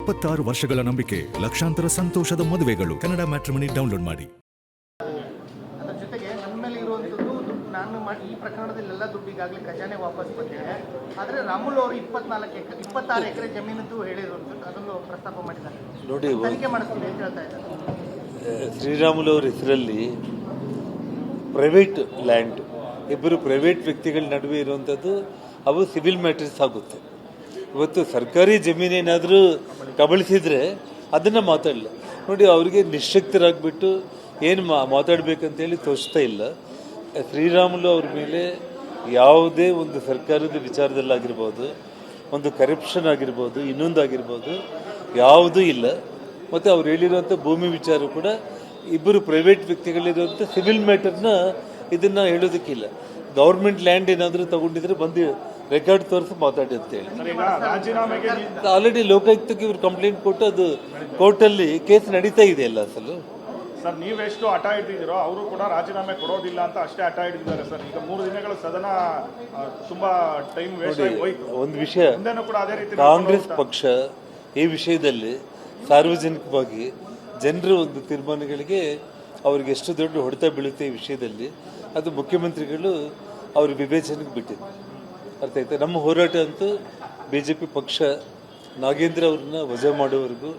26 ವರ್ಷಗಳ ನಂಬಿಕೆ, ಲಕ್ಷಾಂತರ ಸಂತೋಷದ ಮದುವೆಗಳು. ಕನ್ನಡ ಮ್ಯಾಟ್ರಿಮನಿ ಡೌನ್ಲೋಡ್ ಮಾಡಿ. ಅದರ ಜೊತೆಗೆ ನನ್ನ ಮೇಲೆ ಇರುವಂಥದ್ದು ನಾನು ಈ ಪ್ರಕರಣದಲ್ಲೆಲ್ಲ ದುಡ್ಡು ಈಗಾಗಲೇ ಖಜಾನೆ ವಾಪಸ್ ಬಂದಿದೆ. ಆದರೆ ರಾಮುಲು ಅವರು 26 ಎಕರೆ ಜಮೀನದ್ದು ಹೇಳಿರುವಂಥದ್ದು ಅದನ್ನು ಪ್ರಸ್ತಾಪ ಮಾಡಿದ್ದಾರೆ. ನೋಡಿ, ತನಿಖೆ ಮಾಡಿಸ್ತೀವಿ ಅಂತ ಹೇಳ್ತಾ ಇದ್ದಾರೆ. ಶ್ರೀರಾಮುಲು ಅವರ ಹೆಸರಲ್ಲಿ ಪ್ರೈವೇಟ್ ಲ್ಯಾಂಡ್, ಇಬ್ಬರು ಪ್ರೈವೇಟ್ ವ್ಯಕ್ತಿಗಳ ನಡುವೆ ಇರುವಂಥದ್ದು ಅವು ಸಿವಿಲ್ ಮ್ಯಾಟರ್ಸ್ ಆಗುತ್ತೆ. ಇವತ್ತು ಸರ್ಕಾರಿ ಜಮೀನೇನಾದರೂ ಕಬಳಿಸಿದರೆ ಅದನ್ನು ಮಾತಾಡಲ್ಲ. ನೋಡಿ, ಅವರಿಗೆ ನಿಶ್ಶಕ್ತರಾಗಿಬಿಟ್ಟು ಏನು ಮಾತಾಡಬೇಕಂತೇಳಿ ತೋರಿಸ್ತಾ ಇಲ್ಲ. ಶ್ರೀರಾಮುಲು ಅವ್ರ ಮೇಲೆ ಯಾವುದೇ ಒಂದು ಸರ್ಕಾರದ ವಿಚಾರದಲ್ಲಾಗಿರ್ಬೋದು, ಒಂದು ಕರಪ್ಷನ್ ಆಗಿರ್ಬೋದು, ಇನ್ನೊಂದಾಗಿರ್ಬೋದು, ಯಾವುದೂ ಇಲ್ಲ. ಮತ್ತು ಅವ್ರು ಹೇಳಿರುವಂಥ ಭೂಮಿ ವಿಚಾರ ಕೂಡ ಇಬ್ಬರು ಪ್ರೈವೇಟ್ ವ್ಯಕ್ತಿಗಳಿರುವಂಥ ಸಿವಿಲ್ ಮ್ಯಾಟರ್ನ ಇದನ್ನು ಹೇಳೋದಕ್ಕಿಲ್ಲ. ಗೌರ್ಮೆಂಟ್ ಲ್ಯಾಂಡ್ ಏನಾದರೂ ತಗೊಂಡಿದ್ರೆ ಬಂದು ರೆಕಾರ್ಡ್ ತೋರಿಸಿ ಮಾತಾಡಿ ಅಂತೇಳಿ ಆಲ್ರೆಡಿ ಲೋಕಾಯುಕ್ತಕ್ಕೆ ಇವ್ರು ಕಂಪ್ಲೇಂಟ್ ಕೊಟ್ಟು ಅದು ಕೋರ್ಟಲ್ಲಿ ಕೇಸ್ ನಡೀತಾ ಇದೆ ಎಲ್ಲ ಅಸಲು. ಸರ್, ನೀವೆಷ್ಟು ಹಠ ಹಿಡಿದಿರೋ ಅವರು ಕೂಡ ರಾಜೀನಾಮೆ ಕೊಡೋದಿಲ್ಲ ಅಂತ ಅಷ್ಟೇ ಹಠ ಹಿಡಿದಿದ್ದಾರೆ ಸರ್. ಈಗ 3 ದಿನಗಳ ಸದನ ತುಂಬಾ ಟೈಮ್ ವೇಸ್ಟ್ ಆಗಿ ಹೋಯ್ತು. ಒಂದು ವಿಷಯ, ಕೂಡ ಅದೇ ರೀತಿ ಕಾಂಗ್ರೆಸ್ ಪಕ್ಷ ಈ ವಿಷಯದಲ್ಲಿ ಸಾರ್ವಜನಿಕವಾಗಿ ಜನರ ಒಂದು ತೀರ್ಮಾನಗಳಿಗೆ ಅವ್ರಿಗೆ ಎಷ್ಟು ದೊಡ್ಡ ಹೊಡೆತ ಬೀಳುತ್ತೆ ಈ ವಿಷಯದಲ್ಲಿ ಅದು ಮುಖ್ಯಮಂತ್ರಿಗಳು ಅವ್ರ ವಿವೇಚನೆಗೆ ಬಿಟ್ಟಿದೆ. ಅರ್ಥ ಆಯ್ತಾ? ನಮ್ಮ ಹೋರಾಟ ಅಂತೂ BJP ಪಕ್ಷ ನಾಗೇಂದ್ರ ಅವ್ರನ್ನ ವಜಾ ಮಾಡೋವರೆಗೂ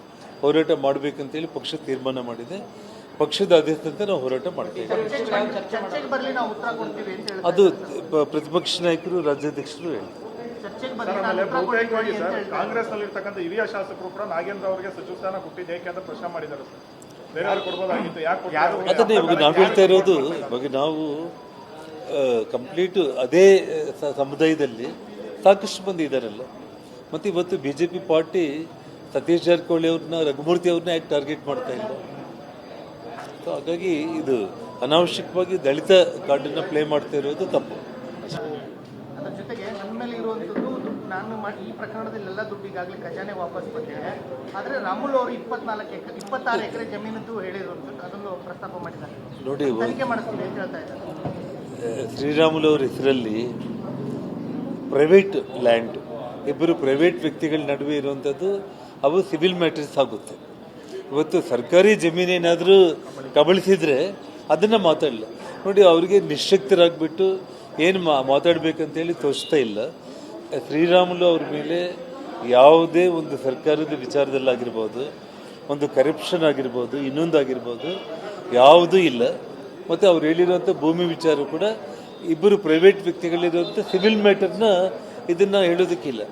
ಹೋರಾಟ ಮಾಡಬೇಕಂತೇಳಿ ಪಕ್ಷ ತೀರ್ಮಾನ ಮಾಡಿದೆ. ಪಕ್ಷದ ಆದೇಶದಂತೆ ನಾವು ಹೋರಾಟ ಮಾಡ್ತೇವೆ. ಅದು ಪ್ರತಿಪಕ್ಷ ನಾಯಕರು, ರಾಜ್ಯಾಧ್ಯಕ್ಷರು ಹೇಳಿ. ಬಹುತೇಕವಾಗಿ ಸರ್, ಕಾಂಗ್ರೆಸ್ ನಲ್ಲಿರ್ತಕ್ಕಂಥ ಹಿರಿಯ ಶಾಸಕರು ಕೂಡ ನಾಗೇಂದ್ರ ಅವರಿಗೆ ಸಚಿವ ಸ್ಥಾನ ಕೊಟ್ಟಿದ್ದು ಏಕೆ ಅಂತ ಪ್ರಶ್ನೆ ಮಾಡಿದ್ದಾರೆ ಸರ್. ಬೇರೆಯವ್ರು ಕೊಡ್ಬೋದಾಗಿತ್ತು, ಯಾಕೆ? ಅದನ್ನೇ ಇವಾಗ ನಾವು ಹೇಳ್ತಾ ಇರೋದು. ಇವಾಗ ನಾವು ಕಂಪ್ಲೀಟ್ ಅದೇ ಸಮುದಾಯದಲ್ಲಿ ಸಾಕಷ್ಟು ಮಂದಿ ಇದ್ದಾರಲ್ಲ. ಮತ್ತು ಇವತ್ತು BJP ಪಾರ್ಟಿ ಸತೀಶ್ ಜಾರಕಿಹೊಳಿ ಅವ್ರನ್ನ, ರಘುಮೂರ್ತಿ ಅವ್ರನ್ನ ಯಾಕೆ ಟಾರ್ಗೆಟ್ ಮಾಡ್ತಾ ಇಲ್ಲ? ಸೊ ಹಾಗಾಗಿ ಇದು ಅನಾವಶ್ಯಕವಾಗಿ ದಲಿತ ಕಾರ್ಡನ್ನು ಪ್ಲೇ ಮಾಡ್ತಾ ಇರೋದು ತಪ್ಪು. ಅದರ ಜೊತೆಗೆ ನನ್ನ ಮೇಲೆ ಇರುವಂಥದ್ದು ನಾನು ಈ ಪ್ರಕರಣದಲ್ಲೆಲ್ಲ ದುಡ್ಡು ಈಗಾಗಲೇ ಖಜಾನೆ ವಾಪಸ್ ಬಂದಿದೆ. ಆದರೆ ರಾಮುಲು ಅವರು 26 ಎಕರೆ ಜಮೀನದ್ದು ಹೇಳಿರುವಂಥದ್ದು ಅದನ್ನು ಪ್ರಸ್ತಾಪ ಮಾಡಿದ್ದಾರೆ. ನೋಡಿ, ತನಿಖೆ ಮಾಡಿಸ್ತೀವಿ ಅಂತ ಹೇಳ್ತಾ ಇದ್ದಾರೆ. ಶ್ರೀರಾಮುಲು ಅವರ ಹೆಸರಲ್ಲಿ ಪ್ರೈವೇಟ್ ಲ್ಯಾಂಡ್, ಇಬ್ಬರು ಪ್ರೈವೇಟ್ ವ್ಯಕ್ತಿಗಳ ನಡುವೆ ಇರುವಂಥದ್ದು ಅವು ಸಿವಿಲ್ ಮ್ಯಾಟರ್ಸ್ ಆಗುತ್ತೆ. ಇವತ್ತು ಸರ್ಕಾರಿ ಜಮೀನೇನಾದರೂ ಕಬಳಿಸಿದರೆ ಅದನ್ನು ಮಾತಾಡಲ್ಲ. ನೋಡಿ, ಅವರಿಗೆ ನಿಶ್ಶಕ್ತರಾಗಿಬಿಟ್ಟು ಏನು ಮಾತಾಡಬೇಕಂತೇಳಿ ತೋರಿಸ್ತಾ ಇಲ್ಲ. ಶ್ರೀರಾಮುಲು ಅವ್ರ ಮೇಲೆ ಯಾವುದೇ ಒಂದು ಸರ್ಕಾರದ ವಿಚಾರದಲ್ಲಾಗಿರ್ಬೋದು, ಒಂದು ಕರಪ್ಷನ್ ಆಗಿರ್ಬೋದು, ಇನ್ನೊಂದಾಗಿರ್ಬೋದು, ಯಾವುದೂ ಇಲ್ಲ. ಮತ್ತು ಅವ್ರು ಹೇಳಿರುವಂಥ ಭೂಮಿ ವಿಚಾರ ಕೂಡ ಇಬ್ಬರು ಪ್ರೈವೇಟ್ ವ್ಯಕ್ತಿಗಳಿರುವಂಥ ಸಿವಿಲ್ ಮ್ಯಾಟರ್ನ ಇದನ್ನು ಹೇಳೋದಕ್ಕಿಲ್ಲ.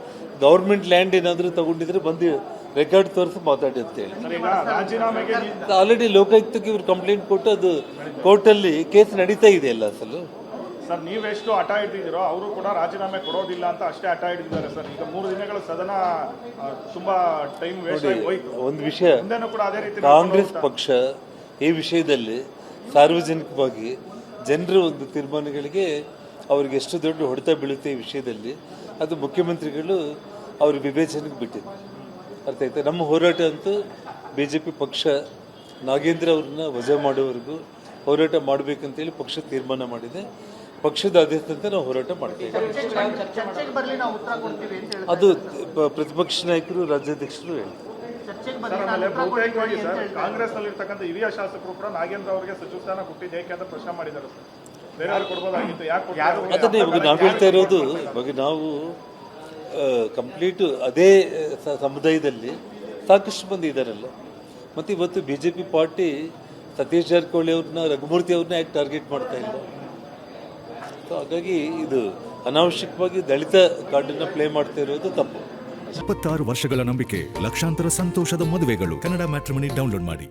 ಗೌರ್ಮೆಂಟ್ ಲ್ಯಾಂಡ್ ಏನಾದರೂ ತಗೊಂಡಿದ್ರೆ ಬಂದು ರೆಕಾರ್ಡ್ ತೋರಿಸಿ ಮಾತಾಡಿ ಅಂತೇಳಿ ಆಲ್ರೆಡಿ ಲೋಕಾಯುಕ್ತಕ್ಕೆ ಇವ್ರು ಕಂಪ್ಲೇಂಟ್ ಕೊಟ್ಟು ಅದು ಕೋರ್ಟಲ್ಲಿ ಕೇಸ್ ನಡೀತಾ ಇದೆ ಎಲ್ಲ ಅಸಲು. ಸರ್, ನೀವೆಷ್ಟು ಹಠ ಹಿಡಿದಿರೋ ಅವರು ಕೂಡ ರಾಜೀನಾಮೆ ಕೊಡೋದಿಲ್ಲ ಅಂತ ಅಷ್ಟೇ ಹಠ ಹಿಡಿದಿದ್ದಾರೆ ಸರ್. ಈಗ 3 ದಿನಗಳ ಸದನ ತುಂಬಾ ಟೈಮ್ ವೇಸ್ಟ್ ಆಗಿ ಹೋಯ್ತು. ಒಂದು ವಿಷಯ, ಕೂಡ ಅದೇ ರೀತಿ ಕಾಂಗ್ರೆಸ್ ಪಕ್ಷ ಈ ವಿಷಯದಲ್ಲಿ ಸಾರ್ವಜನಿಕವಾಗಿ ಜನರ ಒಂದು ತೀರ್ಮಾನಗಳಿಗೆ ಅವ್ರಿಗೆ ಎಷ್ಟು ದೊಡ್ಡ ಹೊಡೆತ ಬೀಳುತ್ತೆ ಈ ವಿಷಯದಲ್ಲಿ ಅದು ಮುಖ್ಯಮಂತ್ರಿಗಳು ಅವ್ರ ವಿವೇಚನೆಗೆ ಬಿಟ್ಟಿದೆ. ಅರ್ಥ ಆಯ್ತಾ? ನಮ್ಮ ಹೋರಾಟ ಅಂತೂ BJP ಪಕ್ಷ ನಾಗೇಂದ್ರ ಅವ್ರನ್ನ ವಜಾ ಮಾಡೋವರೆಗೂ ಹೋರಾಟ ಮಾಡಬೇಕಂತೇಳಿ ಪಕ್ಷ ತೀರ್ಮಾನ ಮಾಡಿದೆ. ಪಕ್ಷದ ಆದೇಶದಂತೆ ನಾವು ಹೋರಾಟ ಮಾಡ್ತೇವೆ. ಅದು ಪ್ರತಿಪಕ್ಷ ನಾಯಕರು, ರಾಜ್ಯಾಧ್ಯಕ್ಷರು ಹೇಳಿ. ಬಹುತೇಕವಾಗಿ ಸರ್, ಕಾಂಗ್ರೆಸ್ ನಲ್ಲಿರ್ತಕ್ಕಂಥ ಹಿರಿಯ ಶಾಸಕರು ಕೂಡ ನಾಗೇಂದ್ರ ಅವರಿಗೆ ಸಚಿವ ಸ್ಥಾನ ಕೊಟ್ಟಿದ್ದು ಏಕೆ ಅಂತ ಪ್ರಶ್ನೆ ಮಾಡಿದ್ದಾರೆ ಸರ್. ಬೇರೆಯವ್ರು ಕೊಡ್ಬೋದಾಗಿತ್ತು, ಯಾಕೆ? ಅದನ್ನೇ ಇವಾಗ ನಾವು ಹೇಳ್ತಾ ಇರೋದು. ಇವಾಗ ನಾವು ಕಂಪ್ಲೀಟ್ ಅದೇ ಸಮುದಾಯದಲ್ಲಿ ಸಾಕಷ್ಟು ಮಂದಿ ಇದ್ದಾರಲ್ಲ. ಮತ್ತು ಇವತ್ತು BJP ಪಾರ್ಟಿ ಸತೀಶ್ ಜಾರಕಿಹೊಳಿ ಅವ್ರನ್ನ, ರಘುಮೂರ್ತಿ ಅವ್ರನ್ನ ಯಾಕೆ ಟಾರ್ಗೆಟ್ ಮಾಡ್ತಾ ಇಲ್ಲ? ಸೊ ಹಾಗಾಗಿ ಇದು ಅನಾವಶ್ಯಕವಾಗಿ ದಲಿತ ಕಾರ್ಡನ್ನು ಪ್ಲೇ ಮಾಡ್ತಾ ಇರೋದು ತಪ್ಪು. 26 ವರ್ಷಗಳ ನಂಬಿಕೆ, ಲಕ್ಷಾಂತರ ಸಂತೋಷದ ಮದುವೆಗಳು. ಕನ್ನಡ ಮ್ಯಾಟ್ರಿಮನಿ ಡೌನ್ಲೋಡ್ ಮಾಡಿ.